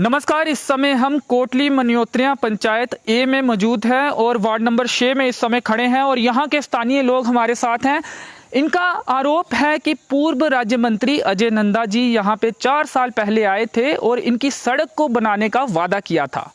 नमस्कार। इस समय हम कोटली मनयोत्रियां पंचायत ए में मौजूद हैं और वार्ड नंबर 6 में इस समय खड़े हैं और यहाँ के स्थानीय लोग हमारे साथ हैं। इनका आरोप है कि पूर्व राज्य मंत्री अजय नंदा जी यहाँ पे 4 साल पहले आए थे और इनकी सड़क को बनाने का वादा किया था।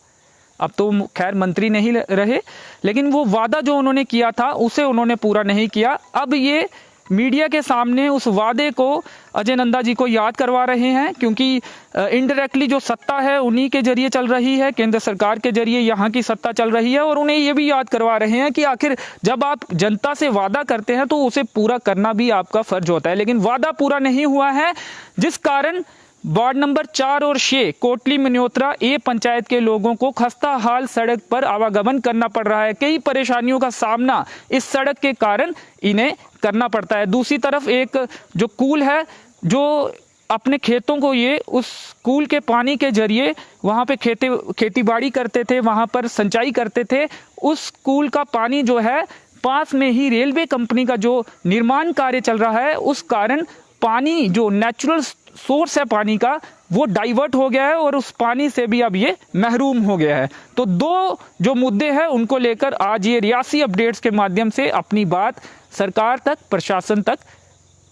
अब तो खैर मंत्री नहीं रहे, लेकिन वो वादा जो उन्होंने किया था उसे उन्होंने पूरा नहीं किया। अब ये मीडिया के सामने उस वादे को अजय नंदा जी को याद करवा रहे हैं, क्योंकि इनडायरेक्टली जो सत्ता है उन्हीं के जरिए चल रही है, केंद्र सरकार के जरिए यहाँ की सत्ता चल रही है। और उन्हें ये भी याद करवा रहे हैं कि आखिर जब आप जनता से वादा करते हैं तो उसे पूरा करना भी आपका फर्ज होता है। लेकिन वादा पूरा नहीं हुआ है, जिस कारण वार्ड नंबर 4 और 6 कोटली मनयोत्रा ए पंचायत के लोगों को खस्ता हाल सड़क पर आवागमन करना पड़ रहा है। कई परेशानियों का सामना इस सड़क के कारण इन्हें करना पड़ता है। दूसरी तरफ एक जो कूल है, जो अपने खेतों को ये उस कूल के पानी के जरिए वहाँ पे खेती बाड़ी करते थे, वहाँ पर सिंचाई करते थे। उस कूल का पानी जो है पास में ही रेलवे कंपनी का जो निर्माण कार्य चल रहा है, उस कारण पानी जो नेचुरल सोर्स है पानी का वो डाइवर्ट हो गया है और उस पानी से भी अब ये महरूम हो गया है। तो दो जो मुद्दे हैं उनको लेकर आज ये रियासी अपडेट्स के माध्यम से अपनी बात सरकार तक, प्रशासन तक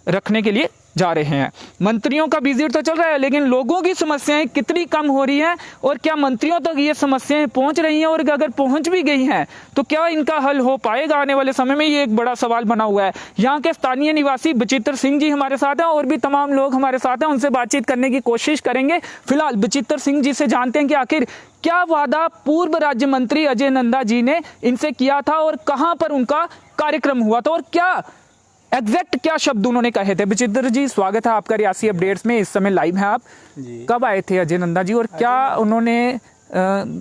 रखने के लिए जा रहे हैं। मंत्रियों का विजिट तो चल रहा है, लेकिन लोगों की समस्याएं कितनी कम हो रही हैं और क्या मंत्रियों तक ये समस्याएं पहुंच रही हैं, और अगर पहुंच भी गई हैं तो क्या इनका हल हो पाएगा आने वाले समय में, ये एक बड़ा सवाल बना हुआ है। यहाँ के स्थानीय निवासी बचित्र सिंह जी हमारे साथ हैं और भी तमाम लोग हमारे साथ हैं, उनसे बातचीत करने की कोशिश करेंगे। फिलहाल बचित्र सिंह जी से जानते हैं कि आखिर क्या वादा पूर्व राज्य मंत्री अजय नंदा जी ने इनसे किया था और कहां पर उनका कार्यक्रम हुआ था और क्या एग्जैक्ट क्या शब्द उन्होंने कहे थे। बचित्र जी, स्वागत है आपका रियासी अपडेट्स में। इस समय लाइव हैं आप जी। कब आए थे अजय नंदा जी और क्या उन्होंने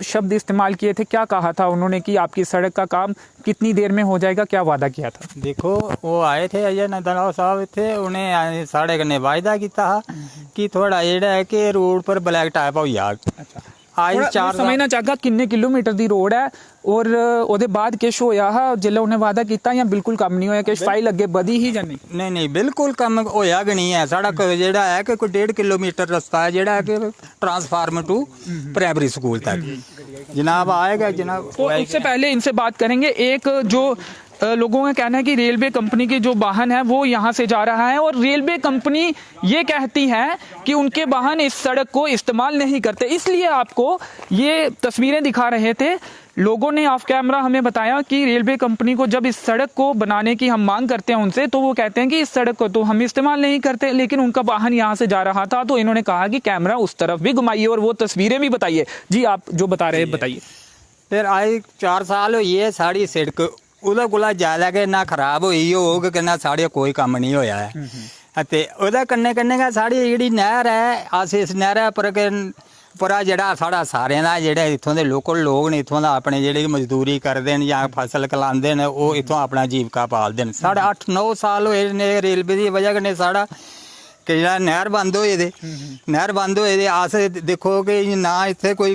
शब्द इस्तेमाल किए थे, क्या कहा था उन्होंने कि आपकी सड़क का काम कितनी देर में हो जाएगा, क्या वादा किया था? देखो, वो आए थे अजय नंदा साहब थे, उन्हें साढ़े कन्ने वायदा किया कि थोड़ा जेड़ा है कि रोड पर ब्लैक टाइप हो जाए। अच्छा, आज 4 समझना चाहगा किन्ने किलोमीटर दी रोड है और ਉਹਦੇ ਬਾਅਦ ਕਿਛ ਹੋਇਆ ਹੈ ਜਿੱਲੇ ਉਹਨੇ ਵਾਅਦਾ ਕੀਤਾ ਜਾਂ ਬਿਲਕੁਲ ਕੰਮ ਨਹੀਂ ਹੋਇਆ, ਕਿਛ ਫਾਈਲ ਅੱਗੇ ਵਧੀ ਹੀ ਜਾਂ ਨਹੀਂ? ਨਹੀਂ ਬਿਲਕੁਲ ਕੰਮ ਹੋਇਆ ਕਿ ਨਹੀਂ ਹੈ। ਸਾਡਾ ਜਿਹੜਾ ਹੈ ਕਿ ਕੋਈ 1.5 किलोमीटर ਰਸਤਾ ਹੈ ਜਿਹੜਾ ਕਿ ट्रांसफार्मर टू प्राइमरी स्कूल तक। जनाब आएगा जनाब। तो उससे पहले इनसे बात करेंगे। एक जो लोगों का कहना है कि रेलवे कंपनी के जो वाहन है वो यहाँ से जा रहा है और रेलवे कंपनी ये कहती है कि उनके वाहन इस सड़क को इस्तेमाल नहीं करते, इसलिए आपको ये तस्वीरें दिखा रहे थे। लोगों ने ऑफ कैमरा हमें बताया कि रेलवे कंपनी को जब इस सड़क को बनाने की हम मांग करते हैं उनसे, तो वो कहते हैं कि इस सड़क को तो हम इस्तेमाल नहीं करते, लेकिन उनका वाहन यहाँ से जा रहा था तो इन्होंने कहा कि कैमरा उस तरफ भी घुमाइए और वो तस्वीरें भी बताइए। जी, आप जो बता रहे हैं बताइए। फिर आए 4 साल हुई है साड़ी सड़क ਉਹਦਾ ਕੋਲ ਜ਼ਿਆਦਾ ਕਿ ਨਾ ਖਰਾਬ ਹੋਈ ਹੋਗ ਕਿ ਨਾ ਸਾਡੇ ਕੋਈ ਕੰਮ ਨਹੀਂ ਹੋਇਆ ਹੈ। ਅਤੇ ਉਹਦਾ ਕੰਨੇ ਕੰਨੇ ਦਾ ਸਾਡੀ ਜਿਹੜੀ ਨਹਿਰ ਹੈ, ਅਸੀਂ ਇਸ ਨਹਿਰ ਪਰ ਪਰਾ ਜਿਹੜਾ ਸਾਡਾ ਸਾਰਿਆਂ ਦਾ ਜਿਹੜੇ ਇੱਥੋਂ ਦੇ ਲੋਕਲ ਲੋਕ ਨੇ, ਇੱਥੋਂ ਦਾ ਆਪਣੇ ਜਿਹੜੇ ਮਜ਼ਦੂਰੀ ਕਰਦੇ ਨੇ ਜਾਂ ਫਸਲ ਕਲਾਉਂਦੇ ਨੇ, ਉਹ ਇੱਥੋਂ ਆਪਣਾ ਜੀਵਕਾ ਪਾਲਦੇ ਨੇ। ਸਾਡਾ 8-9 ਸਾਲ ਹੋਏ ਨੇ ਰੇਲਵੇ ਦੀ ਵਜ੍ਹਾ ਕਨੇ ਸਾਡਾ कि ਜਿਹੜਾ ਨਹਿਰ ਬੰਦ ਹੋਏ ਦੇ ਆਸ ਦੇਖੋ ਕਿ ਨਾ ਇੱਥੇ ਕੋਈ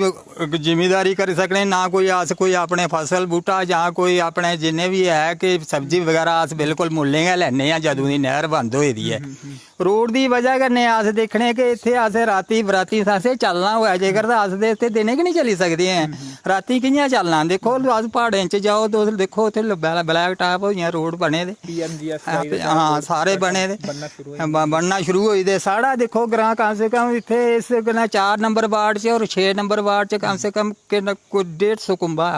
ਜ਼ਿਮੀਦਾਰੀ ਕਰ ਸਕਣੇ, ਨਾ ਕੋਈ ਆਸ ਕੋਈ ਆਪਣੇ ਫਸਲ ਬੂਟਾ ਜਾਂ ਕੋਈ ਆਪਣੇ ਜਿੰਨੇ ਵੀ ਹੈ ਕਿ ਸਬਜ਼ੀ ਵਗੈਰਾ ਆਸ ਬਿਲਕੁਲ ਮੁੱਲੇ ਲੈਣੇ ਆ ਜਦੋਂ ਦੀ ਨਹਿਰ ਬੰਦ ਹੋਈ ਦੀ ਹੈ। रोड की वजह कन्नै आस देखने कि इत्थे अस राती बराती असें चलना होया जेकर तां अस ते इत्थे दिनें कि नहीं चली सकदे हैं, राती कि'यां चलना? देखो अस प्हाड़ें च जाओ तो देखो उत्थे ब्लैक टाइप होइयां रोड बने दे, हाँ सारे बने दे बनना शुरू होई दे। साढ़ा देखो ग्रां कम से कम इत्थे इस 4 नंबर वार्ड च और 6 नंबर वार्ड च कम से कम कोई 150 कुंबा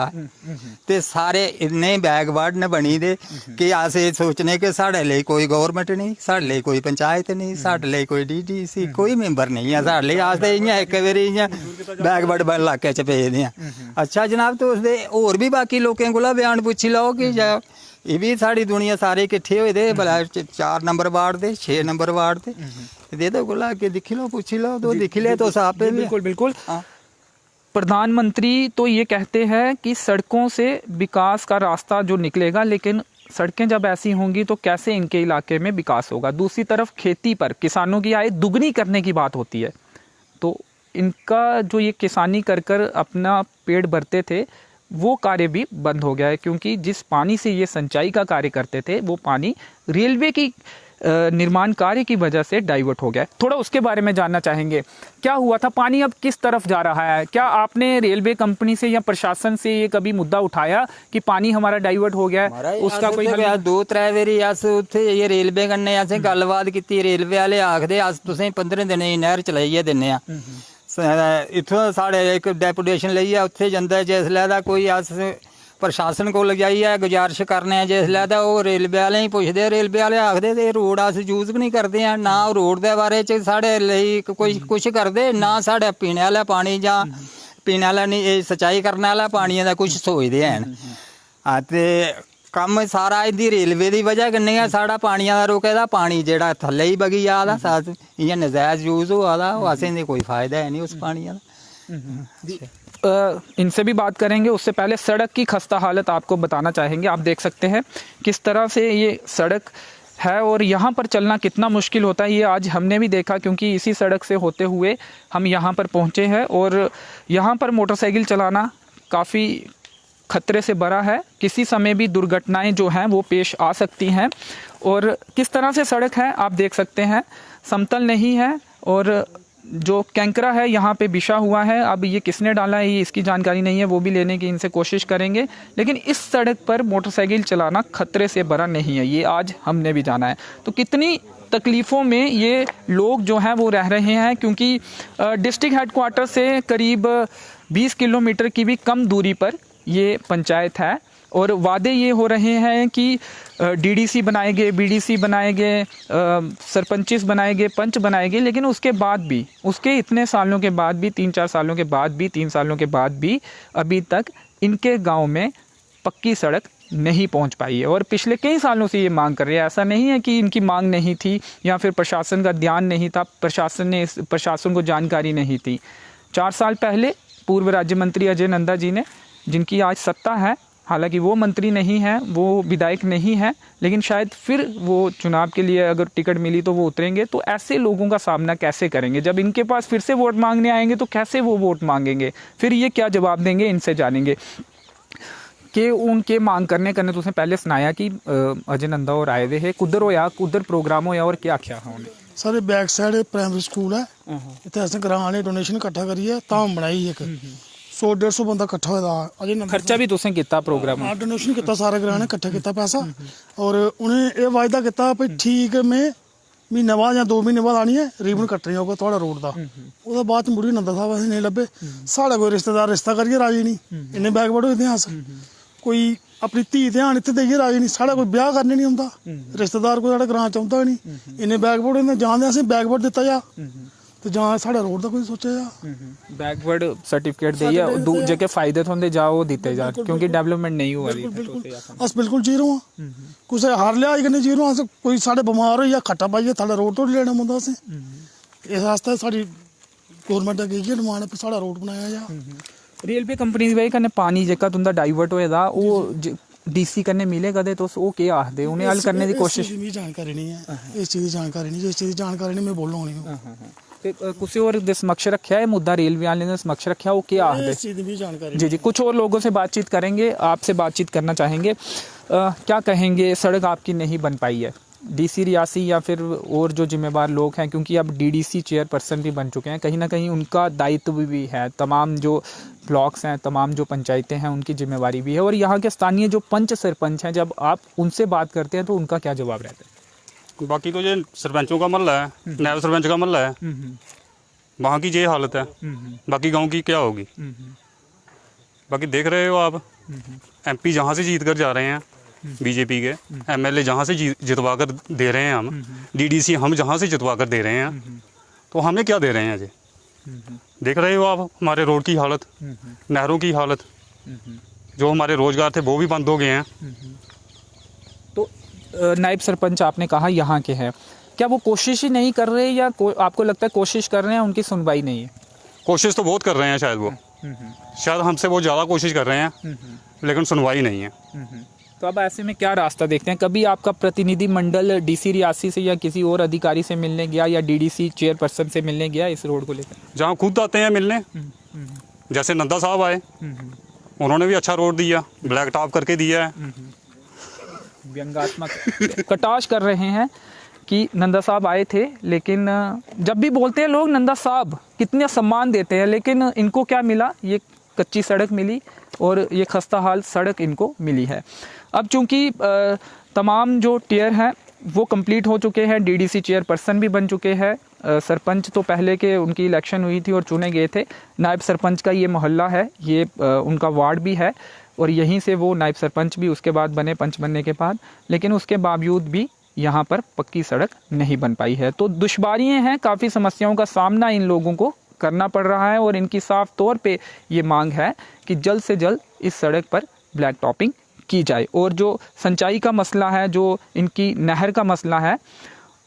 ते सारे इन्ने बैकवर्ड ने बनी दे कि अस सोचने कि साढ़े लिए कोई गौरमेंट नहीं, साढ़े लिए कोई पंचायत नहीं, साढ़े लिए कोई DDC कोई मैंबर नहीं है। साढ़े लिए आस्ते इ'यां इक बारी इ'यां बैकवर्ड बन इलाके च भेजदे आं। अच्छा जनाब, तो उसदे होर भी बाकी लोकें कोला बयान पुच्छी लैओ कि एह् बी साढ़ी दुनिया सारे किट्ठे होए दे, भला 4 नंबर वार्ड दे, 6 नंबर वार्ड दे एह्दे कोला अग्गे दिक्खी लैओ, पुच्छी लैओ, तो दिक्खी ले तो आपे भी। बिल्कुल बिल्कुल। प्रधानमंत्री तो ये कहते हैं कि सड़कों से विकास का रास्ता जो निकलेगा, लेकिन सड़कें जब ऐसी होंगी तो कैसे इनके इलाके में विकास होगा। दूसरी तरफ खेती पर किसानों की आय दुगनी करने की बात होती है, तो इनका जो ये किसानी कर कर अपना पेट भरते थे वो कार्य भी बंद हो गया है, क्योंकि जिस पानी से ये सिंचाई का कार्य करते थे वो पानी रेलवे की निर्माण कार्य की वजह से डाइवर्ट हो गया। थोड़ा उसके बारे में जानना चाहेंगे, क्या हुआ था, पानी अब किस तरफ जा रहा है? क्या आपने रेलवे कंपनी से या प्रशासन से ये कभी मुद्दा उठाया कि पानी हमारा डाइवर्ट हो गया है, उसका कोई हल? 2-3 वारी अस उत्थे ये रेलवे कन्नै असें गल्लबात कीती, रेलवे वाले आखदे अस तुसें 15 दिनें दी नहर चलाइयै दिन्ने आ। इत्थों साढ़े एक डेपुटेशन लेइयै उत्थे जंदा जिसलै दा कोई अस प्रशासन कोल जाइयै गुजारिश करने आ जिसलै तां ओह् रेलवे आह्लें गी पुछदे, रेलवे आह्ले आखदे ते रोड अस यूज बी नहीं करदे हैं, ना रोड दे बारे च साढ़े लेई कोई कुछ करदे, ना साढ़े पीने आह्ला पानी जां पीने आह्ला नहीं सिंचाई करने आह्ला पानियै दा कुछ सोचदे हैन। ते कम्म सारा इंदी रेलवे दी वजह कन्नै गै साढ़ा पानिया दा रुके दा, पानी जेह्ड़ा थल्ले ही बगी जा दा, इ'यां नजायज यूज होआ दा, असें कोई फायदा है नहीं उस पानिया दा। इनसे भी बात करेंगे, उससे पहले सड़क की खस्ता हालत आपको बताना चाहेंगे। आप देख सकते हैं किस तरह से ये सड़क है और यहाँ पर चलना कितना मुश्किल होता है, ये आज हमने भी देखा, क्योंकि इसी सड़क से होते हुए हम यहाँ पर पहुँचे हैं और यहाँ पर मोटरसाइकिल चलाना काफ़ी खतरे से भरा है। किसी समय भी दुर्घटनाएं जो हैं वो पेश आ सकती हैं। और किस तरह से सड़क है आप देख सकते हैं, समतल नहीं है और जो कैंकरा है यहाँ पे बिछा हुआ है। अब ये किसने डाला है ये इसकी जानकारी नहीं है, वो भी लेने की इनसे कोशिश करेंगे। लेकिन इस सड़क पर मोटरसाइकिल चलाना खतरे से भरा नहीं है, ये आज हमने भी जाना है। तो कितनी तकलीफ़ों में ये लोग जो हैं वो रह रहे हैं, क्योंकि डिस्ट्रिक्ट हेडक्वार्टर से करीब 20 किलोमीटर की भी कम दूरी पर ये पंचायत है और वादे ये हो रहे हैं कि डीडीसी बनाएंगे, बीडीसी बनाएंगे, सरपंचिस बनाएंगे, पंच बनाएंगे, लेकिन उसके बाद भी, उसके इतने सालों के बाद भी, 3-4 सालों के बाद भी, 3 सालों के बाद भी अभी तक इनके गांव में पक्की सड़क नहीं पहुंच पाई है। और पिछले कई सालों से ये मांग कर रहे हैं। ऐसा नहीं है कि इनकी मांग नहीं थी या फिर प्रशासन का ध्यान नहीं था, प्रशासन को जानकारी नहीं थी। 4 साल पहले पूर्व राज्य मंत्री अजय नंदा जी ने, जिनकी आज सत्ता है, हालांकि वो मंत्री नहीं है, वो विधायक नहीं है, लेकिन शायद फिर वो चुनाव के लिए अगर टिकट मिली तो वो उतरेंगे। तो ऐसे लोगों का सामना कैसे करेंगे? जब इनके पास फिर से वोट मांगने आएंगे तो कैसे वो वोट मांगेंगे? फिर ये क्या जवाब देंगे? इनसे जानेंगे कि उनके मांग करने तुसें पहले सनाया कि अजय नंदा और आए दे है, कुद्धर होया, कुद्धर प्रोग्राम होया और क्या आख्या हा उन्हें? सारे बैक साइड प्राइमरी स्कूल है, इतने असें ग्रां वाले डोनेशन इकट्ठा करिए धाम बनाई एक 100-150 बंदा इकट्ठा होया। अजय नंदा खर्चा भी तुसें कीता प्रोग्राम? हाँ, डोनेशन किया सारे ग्रां ने इकट्ठा किया पैसा और उन्हें ये वायदा किया भाई ठीक में महीने बाद या 2 महीने बाद आनी है, रिबन कट्टनी होगा थोड़ा रोड का। उसके बाद मुड़ी नंदा साहब असें नहीं लब्भे, साढ़े कोई रिश्तेदार रिश्ता करिए राजी नहीं, इन्ने बैकवर्ड होए दे अस, कोई अपनी धी ध्यान इत्थे देइयै राजी नहीं, साढ़ा कोई ब्याह करने नहीं होंदा, रिश्तेदार कोई साढ़े ग्रां च औंदा नहीं, इन्ने बैकवर्ड होंदे, जां ते असें बैकवर्ड दित्ता जा ते जां साढ़े रोड दा कोई सोचा जा। बैकवर्ड सर्टिफिकेट देइयै दूजे के फायदे थोंदे जाओ दित्ते जा, क्योंकि डेवलपमेंट नहीं हुआ दी। अस बिल्कुल जीरो हां, कुसै हर लिहाज कन्नै जीरो हां। कोई साढ़े बमार होई जा खट्टा पाइयै साढ़ा रोड तोड़ी लेना पौंदा असें। इस आस्तै साढ़ी गौरमेंट अग्गें इ'यै डिमांड है साढ़ा रोड बनाया जा। रेलवे कंपनी दी वजह कन्नै पानी जेह्का तुंदा डाइवर्ट होए दा ओह् डीसी कन्नै मिले कदें तुस ओह् केह् आखदे? उ'नें हल करने दी कोशिश? इस चीज़ दी जानकारी नहीं है, इस चीज़ दी जानकारी नहीं, जिस चीज़ दी जानकारी नहीं मैं बोलना नहीं। ते कुछ और दे समक्ष रखा है मुद्दा, रेलवे वाले ने समक्ष रखा, वो क्या आखदे? इस चीज़ दी भी जानकारी जी कुछ और लोगों से बातचीत करेंगे, आपसे बातचीत करना चाहेंगे। क्या कहेंगे, सड़क आपकी नहीं बन पाई है, डीसी रियासी या फिर और जो जिम्मेवार लोग हैं, क्योंकि अब डीडीसी चेयरपर्सन भी बन चुके हैं, कहीं ना कहीं उनका दायित्व भी है, तमाम जो ब्लॉक्स हैं, तमाम जो पंचायतें हैं उनकी जिम्मेवारी भी है। और यहाँ के स्थानीय जो पंच सरपंच हैं, जब आप उनसे बात करते हैं तो उनका क्या जवाब रहता है? बाकी तो ये सरपंचों का मसला है, नायब सरपंच का मसला है, वहाँ की ये हालत है, बाकी गांव की क्या होगी? बाकी देख रहे हो आप, एमपी जहाँ से जीत कर जा रहे हैं बीजेपी के, एमएलए जहाँ से जितवा कर दे रहे हैं हम, डीडीसी हम जहाँ से जितवा कर दे रहे हैं, तो हमें क्या दे रहे हैं? जी देख रहे हो आप हमारे रोड की हालत, नहरों की हालत, जो हमारे रोजगार थे वो भी बंद हो गए हैं। तो नायब सरपंच आपने कहा यहाँ के हैं, क्या वो कोशिश ही नहीं कर रहे या आपको लगता है कोशिश कर रहे हैं, उनकी सुनवाई नहीं है? कोशिश तो बहुत कर रहे हैं, शायद वो शायद हमसे बहुत ज़्यादा कोशिश कर रहे हैं, लेकिन सुनवाई नहीं है। तो अब ऐसे में क्या रास्ता देखते हैं? कभी आपका प्रतिनिधि मंडल डीसी रियासी से या किसी और अधिकारी से मिलने गया या डीडीसी चेयरपर्सन से मिलने गया इस रोड को लेकर? जहाँ खुद आते हैं मिलने, जैसे नंदा साहब आए, उन्होंने भी अच्छा रोड दिया, ब्लैक टॉप करके दिया है। व्यंग्यात्मक कटाक्ष कर रहे हैं कि नंदा साहब आए थे, लेकिन जब भी बोलते हैं लोग नंदा साहब कितने सम्मान देते हैं, लेकिन इनको क्या मिला, ये कच्ची सड़क मिली और ये खस्ता हाल सड़क इनको मिली है। अब चूंकि तमाम जो टियर हैं वो कंप्लीट हो चुके हैं, डीडीसी चेयरपर्सन भी बन चुके हैं, सरपंच तो पहले के उनकी इलेक्शन हुई थी और चुने गए थे, नायब सरपंच का ये मोहल्ला है, ये उनका वार्ड भी है और यहीं से वो नायब सरपंच भी उसके बाद बने, पंच बनने के बाद, लेकिन उसके बावजूद भी यहाँ पर पक्की सड़क नहीं बन पाई है। तो दुश्वारियाँ हैं, काफ़ी समस्याओं का सामना इन लोगों को करना पड़ रहा है और इनकी साफ तौर पे ये मांग है कि जल्द से जल्द इस सड़क पर ब्लैक टॉपिंग की जाए और जो सिंचाई का मसला है, जो इनकी नहर का मसला है,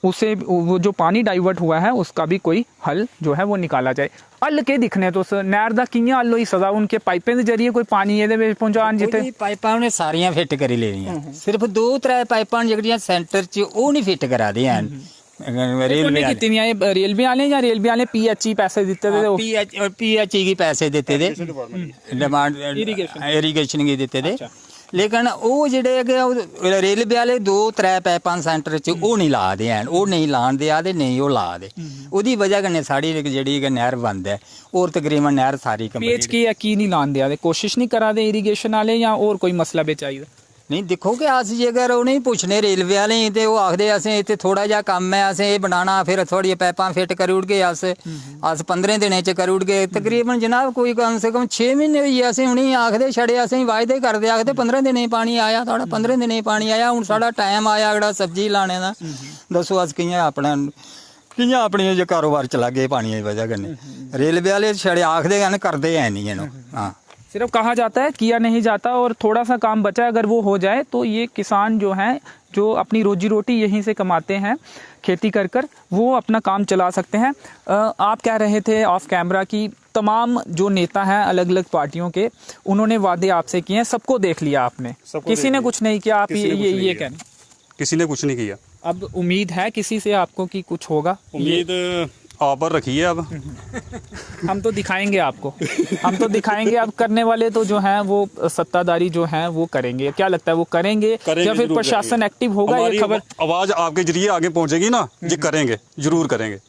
उसे वो जो पानी डाइवर्ट हुआ है उसका भी कोई हल जो है वो निकाला जाए। हल के दिखने तो नहर दा कियां हल होई सदा, उनके पाइपें दे जरिए कोई पानी ਇਹਦੇ ਵਿੱਚ ਪਹੁੰਚਾਉਣ ਜਿੱਤੇ ਪਾਈਪਾਂ ਉਹਨੇ ਸਾਰੀਆਂ ਫਿੱਟ ਕਰੀ ਲੈਣੀਆਂ, ਸਿਰਫ 2-3 ਪਾਈਪਾਂ ਜਿਹੜੀਆਂ ਸੈਂਟਰ 'ਚ ਉਹ ਨਹੀਂ ਫਿੱਟ ਕਰਾ ਦੇ ਹਨ रेलवे कितनी रेलवे वाले या रेलवे वाले पीएचई पैसे देते थे, पीएचई की पैसे देते थे, डिमांड इरीगेशन की देते थे, लेकिन वो जेह्ड़े रेलवे वाले 2-3 पाइपां सेंटर च ओह् नहीं ला दे हैन, ओह् नहीं लान दे आदे, नहीं ओह् ला दे, ओह्दी वजह कन्नै साढ़ी जेह्ड़ी नहर बंद है और तकरीबन नहर सारी पेच की नहीं लान दे आदे, कोशिश नहीं करा दे इरीगेशन वाले या और कोई मसला बिच आई नहीं। देखो कि अस जेकर उ'नेंगी पुच्छने रेलवे आह्ले ते ओह् आखदे असें इत्थे थोड़ा जिहा कम्म है, असें एह् बनाना, फिर थोड़ी पैपां फिट करी ओड़गे, अस 15 दिनें च करी ओड़गे। तकरीबन जनाब कोई कम से कम 6 महीने होई गे असें उ'नेंगी आखदे छड़े, असें वायदे करदे, आखदे 15 दिनें पानी आया, थोड़ा 15 दिनें पानी आया, हुण साढ़ा टाइम आया जेह्ड़ा सब्जी लाने दा, दस्सो अस कि'यां अपने जो कारोबार चलागे पानी दी वजह कन्नै। रेलवे आह्ले छड़े आखदे हन, करदे है नहीं इन्हूं। हाँ, सिर्फ कहा जाता है, किया नहीं जाता, और थोड़ा सा काम बचा अगर वो हो जाए तो ये किसान जो हैं, जो अपनी रोजी रोटी यहीं से कमाते हैं खेती कर कर, वो अपना काम चला सकते हैं। आप कह रहे थे ऑफ कैमरा कि तमाम जो नेता हैं अलग अलग पार्टियों के, उन्होंने वादे आपसे किए हैं, सबको देख लिया आपने, किसी ने कुछ नहीं किया, आप ये कहना? किसी ने कुछ नहीं किया। अब उम्मीद है किसी से आपको कि कुछ होगा? उम्मीद आप पर रखी है। अब हम तो दिखाएंगे आपको, हम तो दिखाएंगे। अब करने वाले तो जो हैं वो सत्ताधारी जो हैं वो करेंगे। क्या लगता है वो करेंगे या फिर प्रशासन एक्टिव होगा? ये खबर आवाज आपके जरिए आगे पहुंचेगी ना जी, करेंगे, जरूर करेंगे।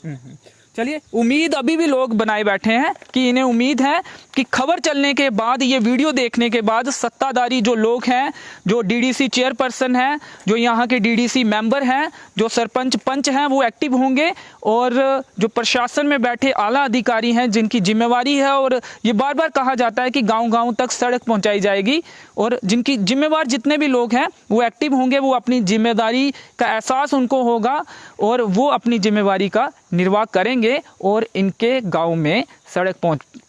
चलिए, उम्मीद अभी भी लोग बनाए बैठे हैं कि इन्हें उम्मीद है कि खबर चलने के बाद, ये वीडियो देखने के बाद सत्ताधारी जो लोग हैं, जो डीडीसी चेयरपर्सन हैं, जो यहाँ के डीडीसी मेंबर हैं, जो सरपंच पंच हैं, वो एक्टिव होंगे और जो प्रशासन में बैठे आला अधिकारी हैं जिनकी जिम्मेवारी है, और ये बार बार कहा जाता है कि गांव-गांव तक सड़क पहुंचाई जाएगी, और जिनकी जिम्मेवार जितने भी लोग हैं वो एक्टिव होंगे, वो अपनी जिम्मेदारी का एहसास उनको होगा और वो अपनी जिम्मेवारी का निर्वाह करेंगे और इनके गांव में सड़क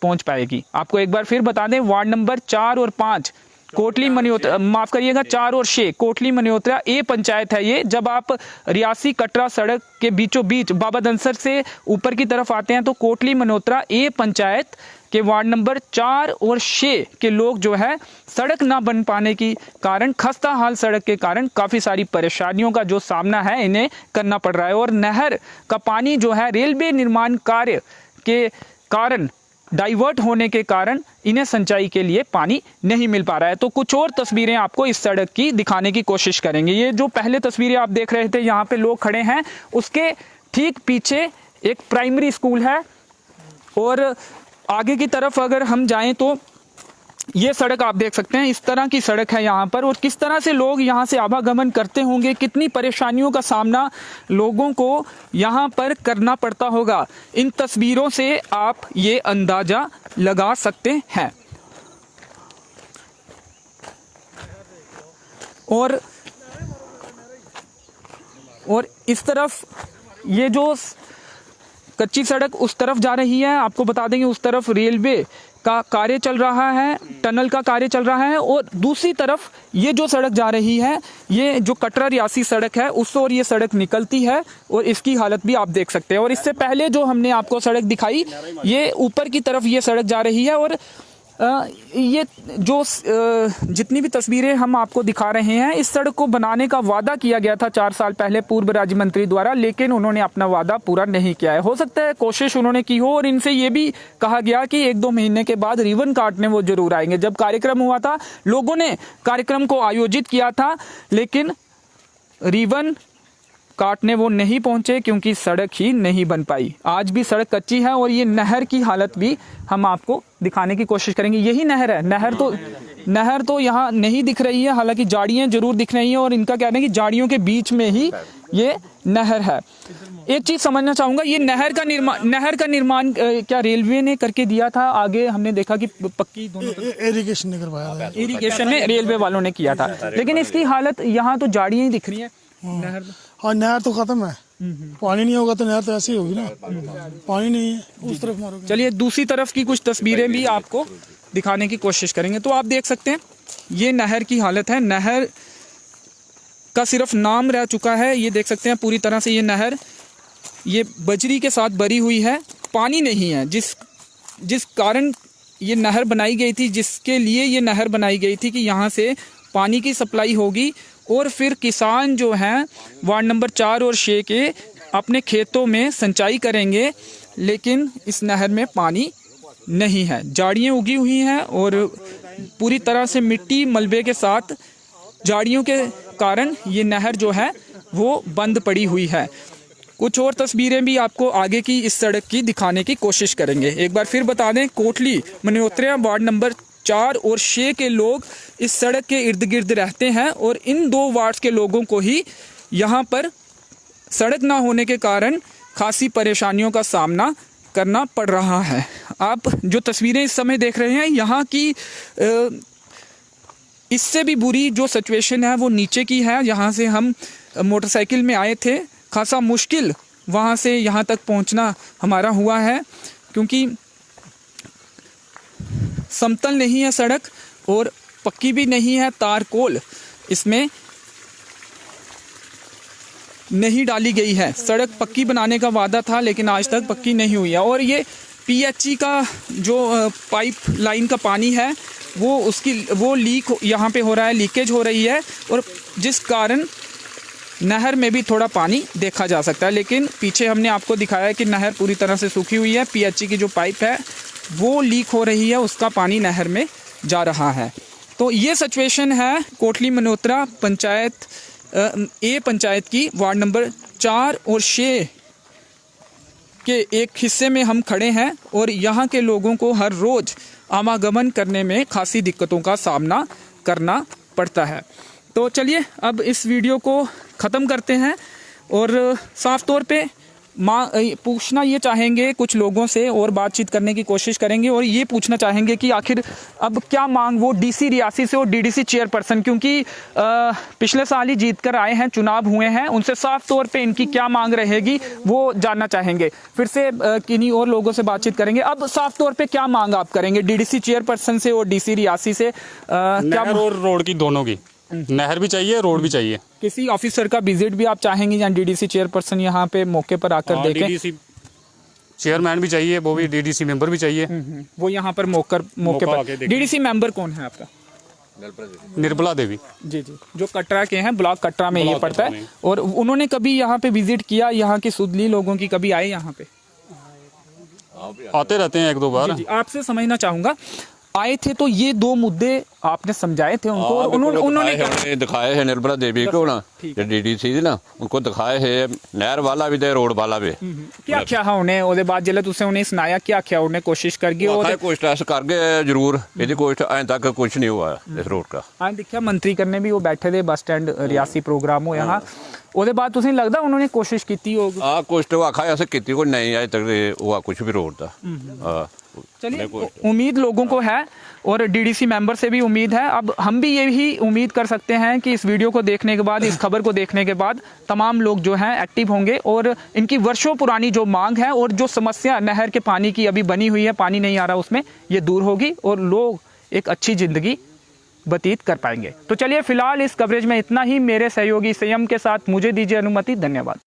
पहुंच पाएगी। आपको एक बार फिर बता दें, वार्ड नंबर 4 और 5 कोटली मनियोत्रा, माफ करिएगा 4 और 6 कोटली मनियोत्रा ए पंचायत है ये। जब आप रियासी कटरा सड़क के बीचों बीच बाबा धनसर से ऊपर की तरफ आते हैं तो कोटली मनियोत्रा ए पंचायत के वार्ड नंबर 4 और 6 के लोग जो है सड़क ना बन पाने की कारण, खस्ता हाल सड़क के कारण काफ़ी सारी परेशानियों का जो सामना है इन्हें करना पड़ रहा है, और नहर का पानी जो है रेलवे निर्माण कार्य के कारण, डाइवर्ट होने के कारण इन्हें सिंचाई के लिए पानी नहीं मिल पा रहा है। तो कुछ और तस्वीरें आपको इस सड़क की दिखाने की कोशिश करेंगे। ये जो पहले तस्वीरें आप देख रहे थे, यहाँ पे लोग खड़े हैं, उसके ठीक पीछे एक प्राइमरी स्कूल है, और आगे की तरफ अगर हम जाएं तो ये सड़क आप देख सकते हैं, इस तरह की सड़क है यहाँ पर, और किस तरह से लोग यहाँ से आवागमन करते होंगे, कितनी परेशानियों का सामना लोगों को यहाँ पर करना पड़ता होगा, इन तस्वीरों से आप ये अंदाजा लगा सकते हैं। और इस तरफ ये जो कच्ची सड़क उस तरफ जा रही है, आपको बता देंगे उस तरफ रेलवे का कार्य चल रहा है, टनल का कार्य चल रहा है, और दूसरी तरफ ये जो सड़क जा रही है, ये जो कटरा रियासी सड़क है, उस ओर ये सड़क निकलती है, और इसकी हालत भी आप देख सकते हैं। और इससे पहले जो हमने आपको सड़क दिखाई, ये ऊपर की तरफ ये सड़क जा रही है, और ये जो जितनी भी तस्वीरें हम आपको दिखा रहे हैं, इस सड़क को बनाने का वादा किया गया था 4 साल पहले पूर्व राज्य मंत्री द्वारा, लेकिन उन्होंने अपना वादा पूरा नहीं किया है। हो सकता है कोशिश उन्होंने की हो, और इनसे ये भी कहा गया कि 1-2 महीने के बाद रिबन काटने वो जरूर आएंगे। जब कार्यक्रम हुआ था, लोगों ने कार्यक्रम को आयोजित किया था, लेकिन रिबन काटने वो नहीं पहुंचे क्योंकि सड़क ही नहीं बन पाई। आज भी सड़क कच्ची है और ये नहर की हालत भी हम आपको दिखाने की कोशिश करेंगे। यही नहर है, नहर तो यहाँ नहीं दिख रही है, हालांकि झाड़ियाँ जरूर दिख रही हैं और इनका कहना है कि झाड़ियों के बीच में ही ये नहर है। एक चीज समझना चाहूंगा, ये नहर का निर्माण क्या रेलवे ने करके दिया था? आगे हमने देखा कि पक्की दोनों इरिगेशन ने करवाया था। इरिगेशन में रेलवे वालों ने किया था, लेकिन इसकी हालत यहाँ तो झाड़ियाँ ही दिख रही हैं नहर में। हाँ, नहर तो खत्म है, पानी नहीं होगा तो नहर तो ऐसे ही होगी ना, पानी नहीं है उस तरफ मारोगे। चलिए दूसरी तरफ की कुछ तस्वीरें भी आपको दिखाने की कोशिश करेंगे। तो आप देख सकते हैं ये नहर की हालत है, नहर का सिर्फ नाम रह चुका है। ये देख सकते हैं पूरी तरह से ये नहर ये बजरी के साथ भरी हुई है, पानी नहीं है। जिस कारण ये नहर बनाई गई थी, जिसके लिए ये नहर बनाई गई थी कि यहाँ से पानी की सप्लाई होगी और फिर किसान जो हैं वार्ड नंबर 4 और 6 के अपने खेतों में सिंचाई करेंगे, लेकिन इस नहर में पानी नहीं है। झाड़ियाँ उगी हुई हैं और पूरी तरह से मिट्टी मलबे के साथ झाड़ियों के कारण ये नहर जो है वो बंद पड़ी हुई है। कुछ और तस्वीरें भी आपको आगे की इस सड़क की दिखाने की कोशिश करेंगे। एक बार फिर बता दें, कोटली मनोत्रिया वार्ड नंबर 4 और 6 के लोग इस सड़क के इर्द गिर्द रहते हैं और इन 2 वार्ड्स के लोगों को ही यहाँ पर सड़क ना होने के कारण खासी परेशानियों का सामना करना पड़ रहा है। आप जो तस्वीरें इस समय देख रहे हैं, यहाँ की इससे भी बुरी जो सिचुएशन है वो नीचे की है। यहाँ से हम मोटरसाइकिल में आए थे, खासा मुश्किल वहाँ से यहाँ तक पहुँचना हमारा हुआ है, क्योंकि समतल नहीं है सड़क और पक्की भी नहीं है, तारकोल इसमें नहीं डाली गई है। सड़क पक्की बनाने का वादा था लेकिन आज तक पक्की नहीं हुई है। और ये पीएचई का जो पाइप लाइन का पानी है वो लीक यहाँ पे हो रहा है, लीकेज हो रही है, और जिस कारण नहर में भी थोड़ा पानी देखा जा सकता है। लेकिन पीछे हमने आपको दिखाया है कि नहर पूरी तरह से सूखी हुई है, पीएचई की जो पाइप है वो लीक हो रही है, उसका पानी नहर में जा रहा है। तो ये सिचुएशन है कोटली मनोत्रा पंचायत की वार्ड नंबर 4 और 6 के एक हिस्से में हम खड़े हैं और यहाँ के लोगों को हर रोज़ आवागमन करने में खासी दिक्कतों का सामना करना पड़ता है। तो चलिए अब इस वीडियो को ख़त्म करते हैं और साफ तौर पे पूछना ये चाहेंगे कुछ लोगों से और बातचीत करने की कोशिश करेंगे और ये पूछना चाहेंगे कि आखिर अब क्या मांग वो डीसी रियासी से और डीडीसी चेयरपर्सन, क्योंकि पिछले साल ही जीत कर आए हैं, चुनाव हुए हैं, उनसे साफ तौर पे इनकी क्या मांग रहेगी वो जानना चाहेंगे। फिर से किन्हीं और लोगों से बातचीत करेंगे। अब साफ तौर पर क्या मांग आप करेंगे डीडीसी चेयरपर्सन से और डीसी रियासी से? क्या और रोड की, दोनों की, नहर भी चाहिए, रोड भी चाहिए। किसी ऑफिसर का विजिट भी आप चाहेंगे या डीडीसी चेयरपर्सन यहाँ पे मौके पर आकर देखें? डीडीसी चेयरमैन भी चाहिए, वो भी डीडीसी मेंबर भी चाहिए, वो यहाँ पर मौके पर। डीडीसी मेंबर कौन है आपका? निर्मला देवी जी, जो कटरा के हैं, ब्लॉक कटरा में ये पड़ता है। और उन्होंने कभी यहाँ पे विजिट किया? यहाँ की सुधली लोगों की कभी आए यहाँ पे? आते रहते हैं 1-2 बार। जी, आपसे समझना चाहूंगा, आए थे तो ये 2 मुद्दे आपने समझाए थे उनको और उन्होंने दिखाए है निर्मला देवी को ना, डीडीसी ना, उनको दिखाए है नहर वाला भी ते रोड वाला भी। क्या क्या है उन्हें ਉਹਦੇ ਬਾਅਦ ਜਿਹੜਾ ਤੁਸੀਂ उन्हें सुनाया क्या क्या उन्हें कोशिश करके और कोशिश टेस्ट कर गए जरूर, यदि कोशिश अजे तक कुछ नहीं हुआ इस रोड का। हाँ देखिया मंत्री करने भी वो बैठे थे बस स्टैंड रियासी प्रोग्राम हो यहाँ, ਉਹਦੇ ਬਾਅਦ ਤੁਸੀਂ ਲੱਗਦਾ उन्होंने कोशिश ਕੀਤੀ होगी? हाँ कोशिश तो आखा ऐसे की कोई नहीं अजे तक हुआ कुछ भी रोड का। चलिए उम्मीद लोगों को है और डीडीसी मेंबर से भी उम्मीद है। अब हम भी यही उम्मीद कर सकते हैं कि इस वीडियो को देखने के बाद, इस खबर को देखने के बाद तमाम लोग जो हैं एक्टिव होंगे और इनकी वर्षों पुरानी जो मांग है और जो समस्या नहर के पानी की अभी बनी हुई है, पानी नहीं आ रहा उसमें, ये दूर होगी और लोग एक अच्छी जिंदगी व्यतीत कर पाएंगे। तो चलिए फिलहाल इस कवरेज में इतना ही। मेरे सहयोगी संयम के साथ मुझे दीजिए अनुमति। धन्यवाद।